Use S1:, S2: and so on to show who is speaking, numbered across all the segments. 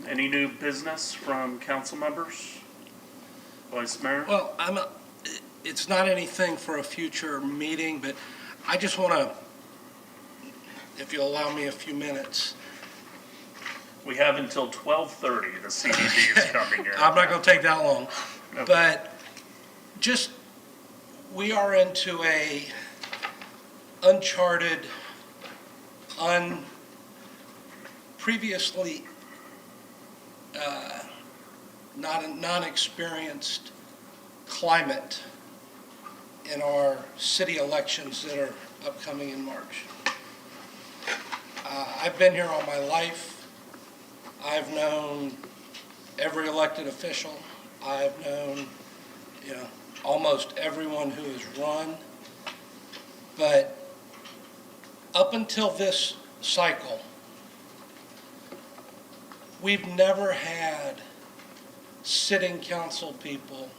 S1: Any new business from council members? Vice Mayor?
S2: Well, it's not anything for a future meeting, but I just want to, if you'll allow me a few minutes.
S1: We have until 12:30, the CDD is coming here.
S2: I'm not going to take that long,
S1: Okay.
S2: but just, we are into a uncharted, previously non-experienced climate in our city elections that are upcoming in March. I've been here all my life. I've known every elected official. I've known, almost everyone who has run. But up until this cycle, we've never had sitting council people,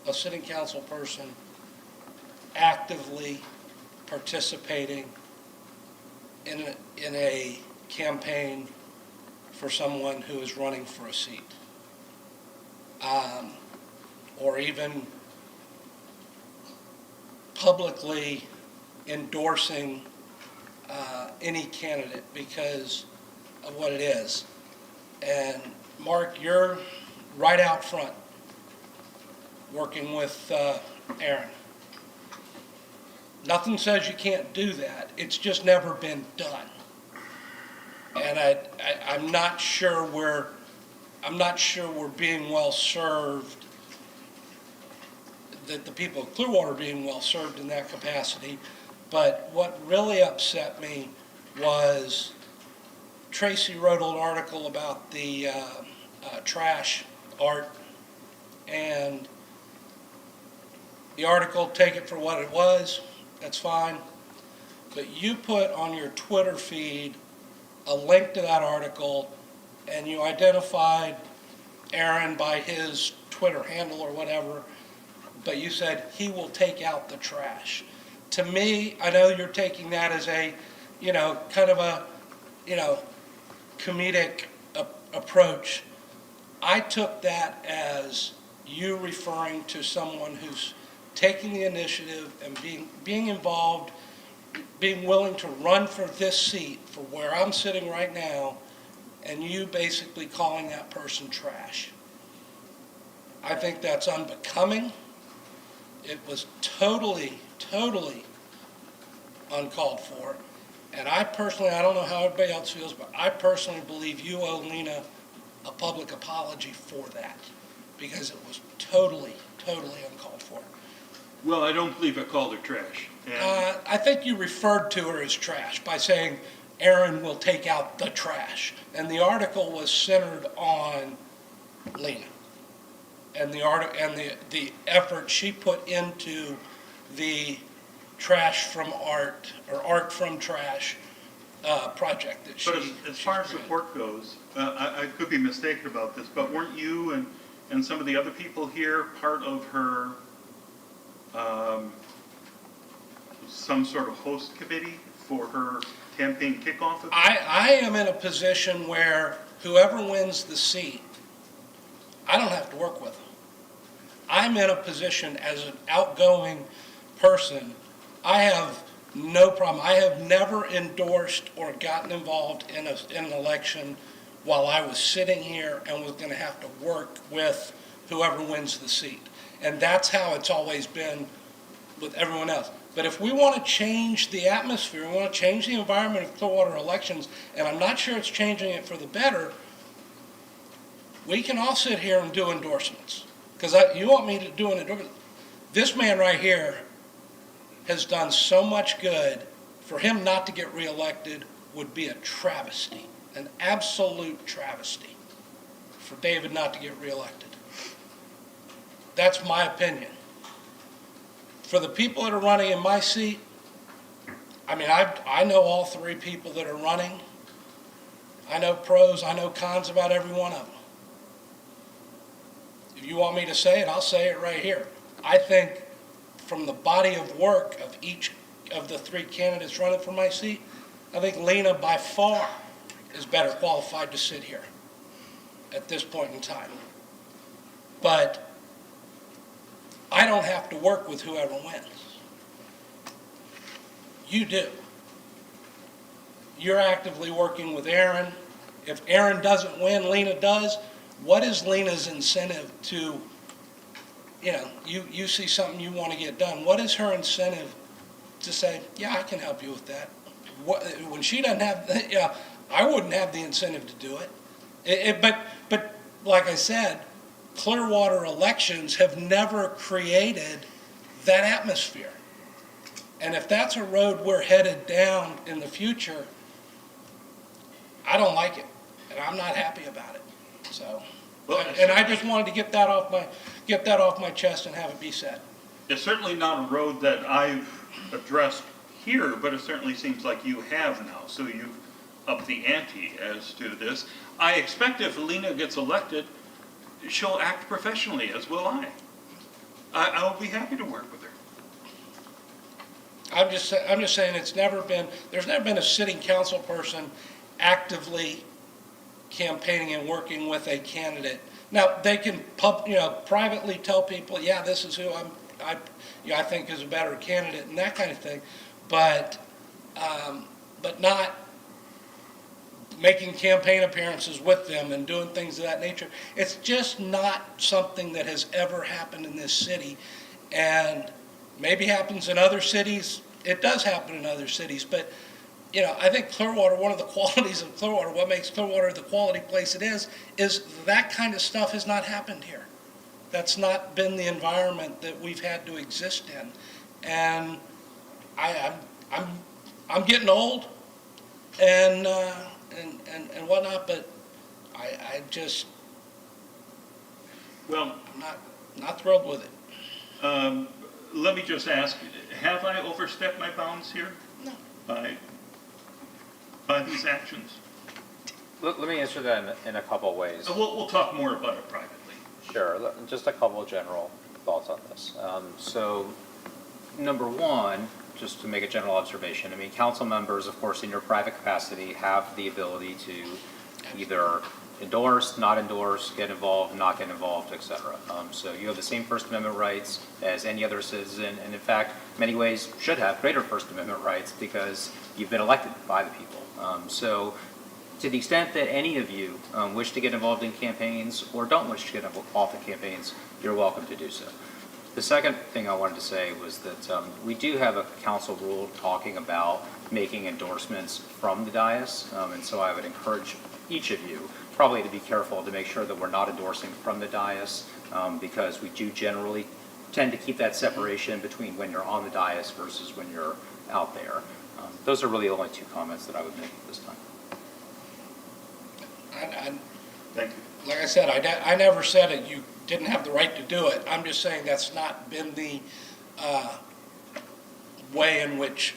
S2: a sitting council person actively participating in a campaign for someone who is running for a seat, or even publicly endorsing any candidate because of what it is. And Mark, you're right out front working with Aaron. Nothing says you can't do that. It's just never been done. And I'm not sure we're being well served, that the people of Clearwater are being well served in that capacity. But what really upset me was Tracy wrote an article about the trash art, and the article, take it for what it was, that's fine. But you put on your Twitter feed a link to that article, and you identified Aaron by his Twitter handle or whatever, but you said he will take out the trash. To me, I know you're taking that as a, kind of a, comedic approach. I took that as you referring to someone who's taking the initiative and being involved, being willing to run for this seat, for where I'm sitting right now, and you basically calling that person trash. I think that's unbecoming. It was totally uncalled for. And I personally, I don't know how everybody else feels, but I personally believe you owe Lena a public apology for that, because it was totally uncalled for.
S3: Well, I don't believe I called her trash.
S2: I think you referred to her as trash by saying Aaron will take out the trash. And the article was centered on Lena and the effort she put into the trash from art, or art from trash project that she.
S3: But as far as support goes, I could be mistaken about this, but weren't you and some of the other people here part of her some sort of host committee for her campaign kickoff event?
S2: I am in a position where whoever wins the seat, I don't have to work with them. I'm in a position as an outgoing person, I have no problem. I have never endorsed or gotten involved in an election while I was sitting here and was going to have to work with whoever wins the seat. And that's how it's always been with everyone else. But if we want to change the atmosphere, we want to change the environment of Clearwater elections, and I'm not sure it's changing it for the better, we can all sit here and do endorsements. Because you want me to do an endorsement. This man right here has done so much good. For him not to get reelected would be a travesty, an absolute travesty for David not to get reelected. That's my opinion. For the people that are running in my seat, I mean, I know all three people that are running. I know pros, I know cons about every one of them. If you want me to say it, I'll say it right here. I think from the body of work of each of the three candidates running for my seat, I think Lena by far is better qualified to sit here. this point in time. But I don't have to work with whoever wins. You do. You're actively working with Aaron. If Aaron doesn't win, Lena does. What is Lena's incentive to, you see something you want to get done. What is her incentive to say, yeah, I can help you with that? When she doesn't have, yeah, I wouldn't have the incentive to do it. But like I said, Clearwater elections have never created that atmosphere. And if that's a road we're headed down in the future, I don't like it, and I'm not happy about it. So, and I just wanted to get that off my chest and have it be said.
S3: It's certainly not a road that I've addressed here, but it certainly seems like you have now. So you've upped the ante as to this. I expect if Lena gets elected, she'll act professionally, as will I. I'll be happy to work with her.
S2: I'm just saying there's never been a sitting council person actively campaigning and working with a candidate. Now, they can privately tell people, yeah, this is who I think is a better candidate and that kind of thing, but not making campaign appearances with them and doing things of that nature. It's just not something that has ever happened in this city, and maybe happens in other cities. It does happen in other cities, but I think Clearwater, one of the qualities of Clearwater, what makes Clearwater the quality place it is that kind of stuff has not happened here. That's not been the environment that we've had to exist in, and I'm getting old, and whatnot, but I just I'm not thrilled with it.
S3: Let me just ask, have I overstepped my bounds here?
S2: No.
S3: By these actions?
S4: Let me answer that in a couple of ways.
S3: We'll talk more about it privately.
S4: Sure, just a couple of general thoughts on this. So, number one, just to make a general observation, I mean, council members, of course, in your private capacity, have the ability to either endorse, not endorse, get involved, not get involved, etc. So you have the same First Amendment rights as any other citizen, and in fact, in many ways, should have greater First Amendment rights because you've been elected by the people. So to the extent that any of you wish to get involved in campaigns or don't wish to get involved in campaigns, you're welcome to do so. The second thing I wanted to say was that we do have a council rule talking about making endorsements from the dais, and so I would encourage each of you probably to be careful to make sure that we're not endorsing from the dais, because we do generally tend to keep that separation between when you're on the dais versus when you're out there. Those are really the only two comments that I would make at this time.
S3: Thank you.
S2: Like I said, I never said that you didn't have the right to do it. I'm just saying that's not been the way in which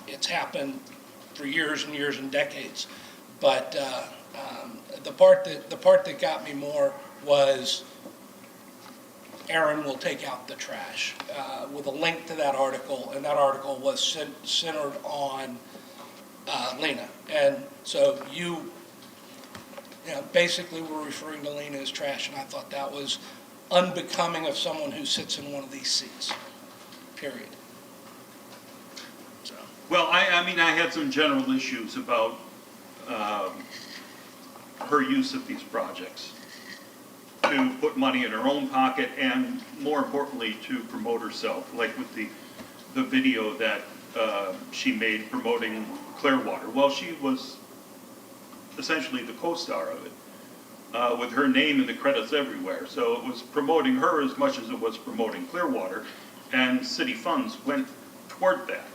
S2: it's happened for years and years and decades. But the part that got me more was Aaron will take out the trash, with a link to that article, and that article was centered on Lena. And so you basically were referring to Lena as trash, and I thought that was unbecoming of someone who sits in one of these seats, period. So.
S3: Well, I mean, I had some general issues about her use of these projects to put money in her own pocket and, more importantly, to promote herself, like with the video that she made promoting Clearwater. Well, she was essentially the co-star of it, with her name in the credits everywhere. So it was promoting her as much as it was promoting Clearwater, and city funds went toward that.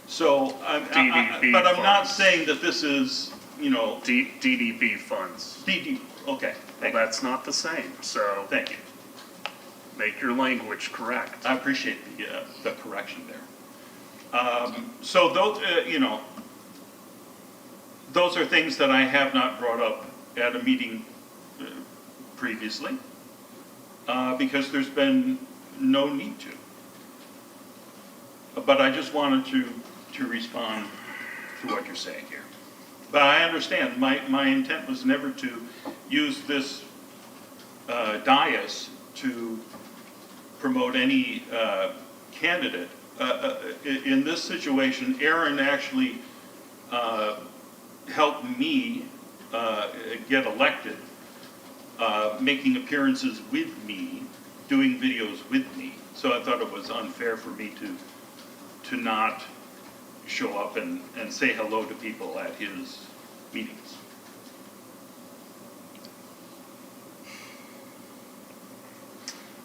S3: So, but I'm not saying that this is,
S1: DDB funds.
S3: Okay.
S1: Well, that's not the same, so
S3: Thank you.
S1: make your language correct.
S3: I appreciate the correction there. So those, those are things that I have not brought up at a meeting previously, because there's been no need to. But I just wanted to respond to what you're saying here. But I understand, my intent was never to use this dais to promote any candidate. In this situation, Aaron actually helped me get elected, making appearances with me, doing videos with me. So I thought it was unfair for me to not show up and say hello to people at his meetings.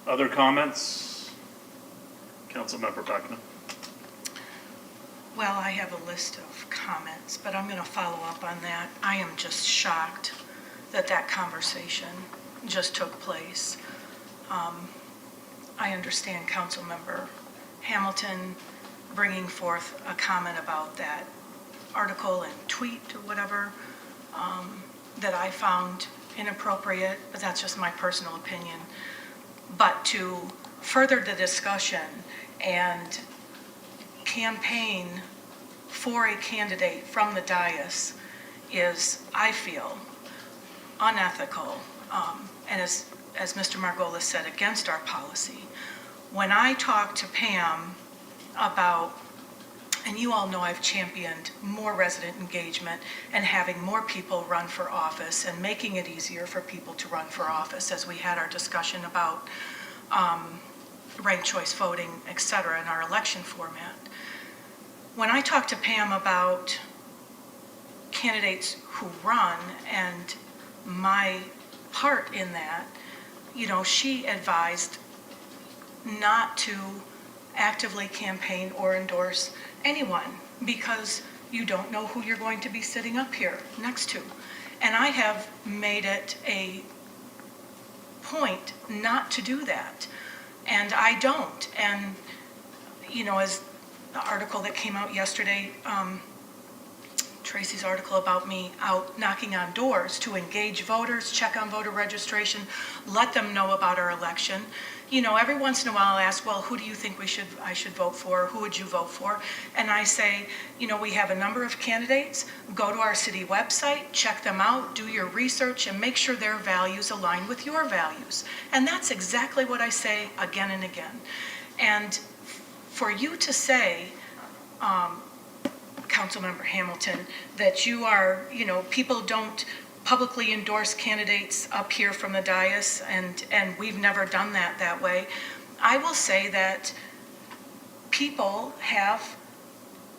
S1: Other comments? Councilmember Beckman.
S5: Well, I have a list of comments, but I'm going to follow up on that. I am just shocked that that conversation just took place. I understand Councilmember Hamilton bringing forth a comment about that article and tweet or whatever that I found inappropriate, but that's just my personal opinion. But to further the discussion and campaign for a candidate from the dais is, I feel, unethical, and as Mr. Margolis said, against our policy. When I talked to Pam about, and you all know I've championed more resident engagement and having more people run for office and making it easier for people to run for office, as we had our discussion about ranked choice voting, et cetera, in our election format. When I talked to Pam about candidates who run and my part in that, you know, she advised not to actively campaign or endorse anyone because you don't know who you're going to be sitting up here next to. And I have made it a point not to do that. And I don't. And, you know, as the article that came out yesterday, Tracy's article about me out knocking on doors to engage voters, check on voter registration, let them know about our election. You know, every once in a while I'll ask, well, who do you think I should vote for? Who would you vote for? And I say, you know, we have a number of candidates. Go to our city website, check them out, do your research, and make sure their values align with your values. And that's exactly what I say again and again. And for you to say, Councilmember Hamilton, that you are, you know, people don't publicly endorse candidates up here from the dais, and we've never done that way. I will say that people have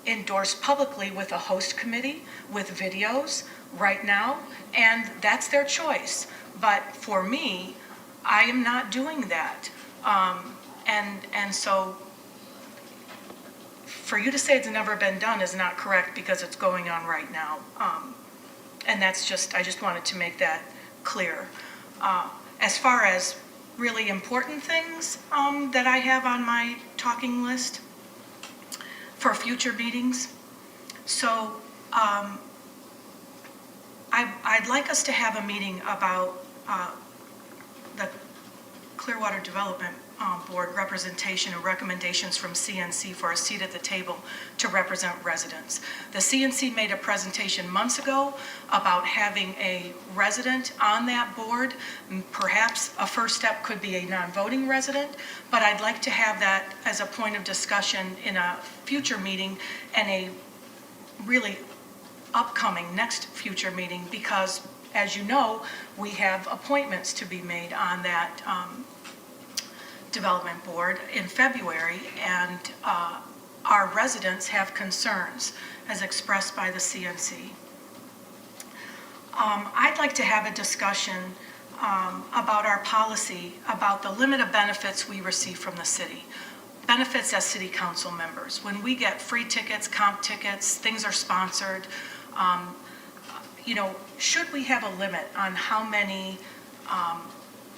S5: endorsed publicly with a host committee, with videos right now, and that's their choice. But for me, I am not doing that. And so for you to say it's never been done is not correct, because it's going on right now. And that's just, I just wanted to make that clear. As far as really important things that I have on my talking list for future meetings. So I'd like us to have a meeting about the Clearwater Development Board representation and recommendations from CNC for a seat at the table to represent residents. The CNC made a presentation months ago about having a resident on that board. Perhaps a first step could be a non-voting resident, but I'd like to have that as a point of discussion in a future meeting and a really upcoming next future meeting, because as you know, we have appointments to be made on that development board in February, and our residents have concerns as expressed by the CNC. I'd like to have a discussion about our policy about the limit of benefits we receive from the city. Benefits as city council members. When we get free tickets, comp tickets, things are sponsored, you know, should we have a limit on how many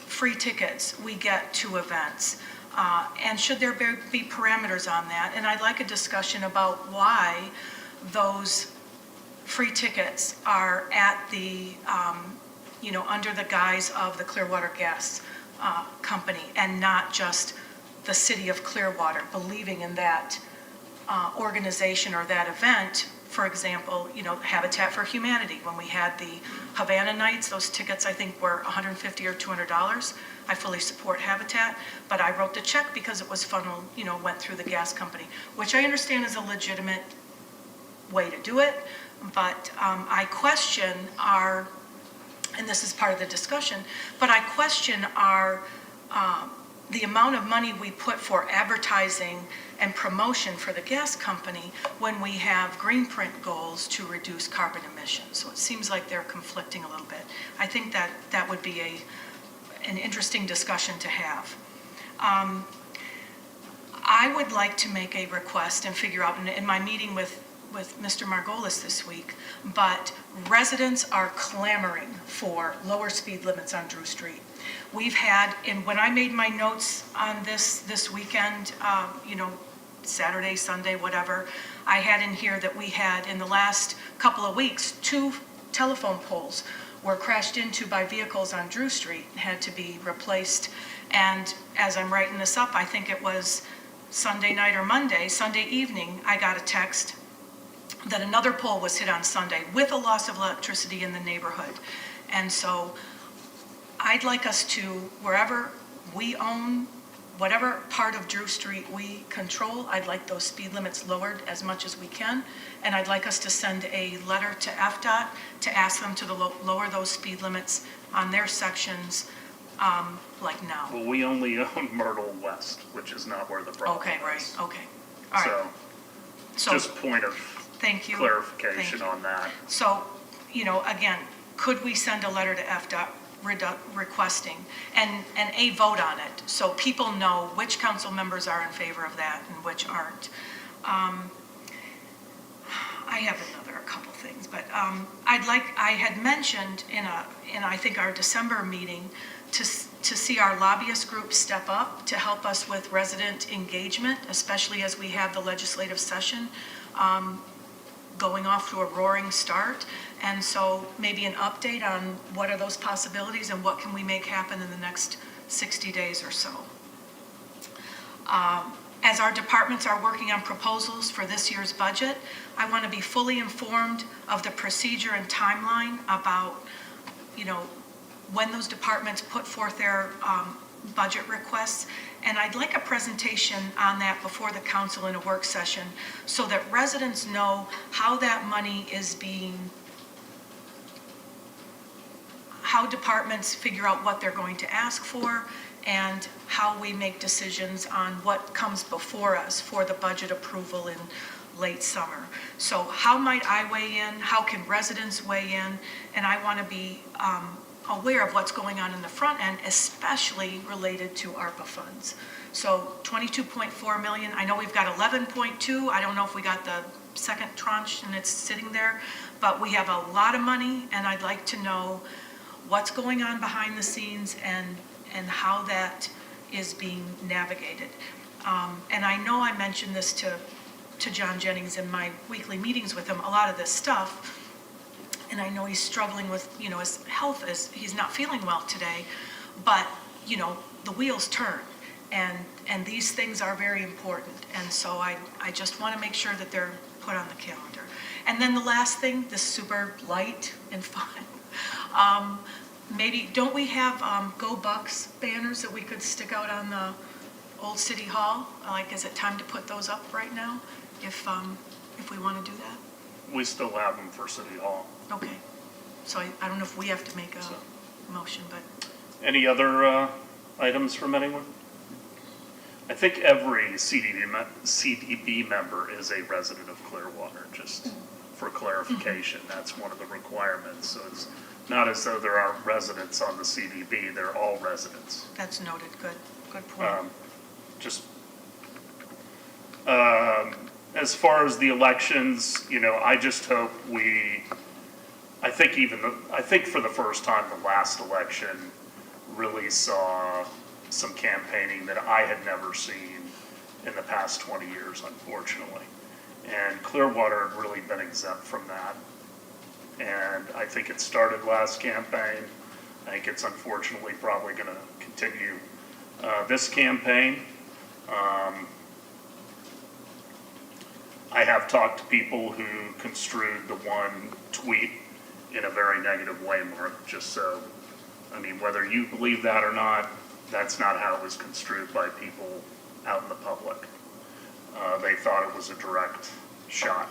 S5: free tickets we get to events? And should there be parameters on that? And I'd like a discussion about why those free tickets are at the, you know, under the guise of the Clearwater Gas Company and not just the city of Clearwater, believing in that organization or that event for example, Habitat for Humanity, when we had the Havana Nights, those tickets, I think, were $150 or $200. I fully support Habitat, but I wrote the check because it was funneled, went through the gas company, which I understand is a legitimate way to do it, but I question our, and this is part of the discussion, but I question the amount of money we put for advertising and promotion for the gas company when we have green print goals to reduce carbon emissions. So it seems like they're conflicting a little bit. I think that would be an interesting discussion to have. I would like to make a request and figure out, in my meeting with Mr. Margolis this week, but residents are clamoring for lower speed limits on Drew Street. We've had, and when I made my notes on this weekend, Saturday, Sunday, whatever, I had in here that we had, in the last couple of weeks, 2 telephone poles were crashed into by vehicles on Drew Street and had to be replaced. And as I'm writing this up, I think it was Sunday night or Sunday evening, I got a text that another pole was hit on Sunday with a loss of electricity in the neighborhood. And so I'd like us to, wherever we own, whatever part of Drew Street we control, I'd like those speed limits lowered as much as we can. And I'd like us to send a letter to FDOT to ask them to lower those speed limits on their sections like now.
S1: Well, we only own Myrtle West, which is not where the problem
S5: Okay, right,
S1: is.
S5: okay. All right.
S1: So, just point of
S5: Thank you.
S1: clarification
S5: Thank you.
S1: on that.
S5: So, again, could we send a letter to FDOT requesting and a vote on it so people know which council members are in favor of that and which aren't? I have a couple things, but I had mentioned in I think our December meeting to see our lobbyist group step up to help us with resident engagement, especially as we have the legislative session going off to a roaring start. And so maybe an update on what are those possibilities and what can we make happen in the next 60 days or so. As our departments are working on proposals for this year's budget, I want to be fully informed of the procedure and timeline about, when those departments put forth their budget requests. And I'd like a presentation on that before the council in a work session so that residents know how that money is how departments figure out what they're going to ask for and how we make decisions on what comes before us for the budget approval in late summer. So how might I weigh in? How can residents weigh in? And I want to be aware of what's going on in the front end, especially related to ARPA funds. So 22.4 million, I know we've got 11.2. I don't know if we got the second tranche and it's sitting there, but we have a lot of money and I'd like to know what's going on behind the scenes and how that is being navigated. And I know I mentioned this to John Jennings in my weekly meetings with him, a lot of this stuff. And I know he's struggling with, his health he's not feeling well today, but, the wheels turn and these things are very important. And so I just want to make sure that they're put on the calendar. And then the last thing, this super light and fun, maybe, don't we have Go Bucks banners that we could stick out on the old City Hall? Like, is it time to put those up right now if we want to do that?
S1: We still have them for City Hall.
S5: Okay, so I don't know if we have to make a motion, but.
S1: Any other items from anyone? I think every CDB member is a resident of Clearwater, just for clarification. That's one of the requirements. So it's not as though there aren't residents on the CDB, they're all residents.
S5: That's noted, good point.
S1: As far as the elections, I just hope I think for the first time, the last election really saw some campaigning that I had never seen in the past 20 years, unfortunately. And Clearwater had really been exempt from that. And I think it started last campaign. I think it's unfortunately probably going to continue this campaign. I have talked to people who construed the one tweet in a very negative way, Mark, just so, I mean, whether you believe that or not, that's not how it was construed by people out in the public. They thought it was a direct shot.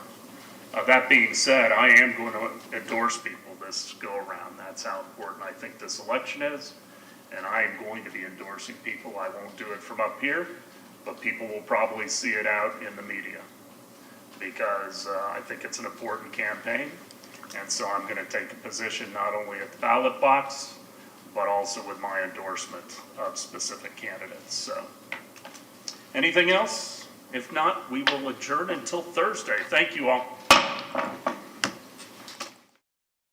S1: That being said, I am going to endorse people this go around. That's how important I think this election is. And I am going to be endorsing people. I won't do it from up here, but people will probably see it out in the media. Because I think it's an important campaign. And so I'm going to take a position not only at the ballot box, but also with my endorsement of specific candidates. So, anything else? If not, we will adjourn until Thursday. Thank you all.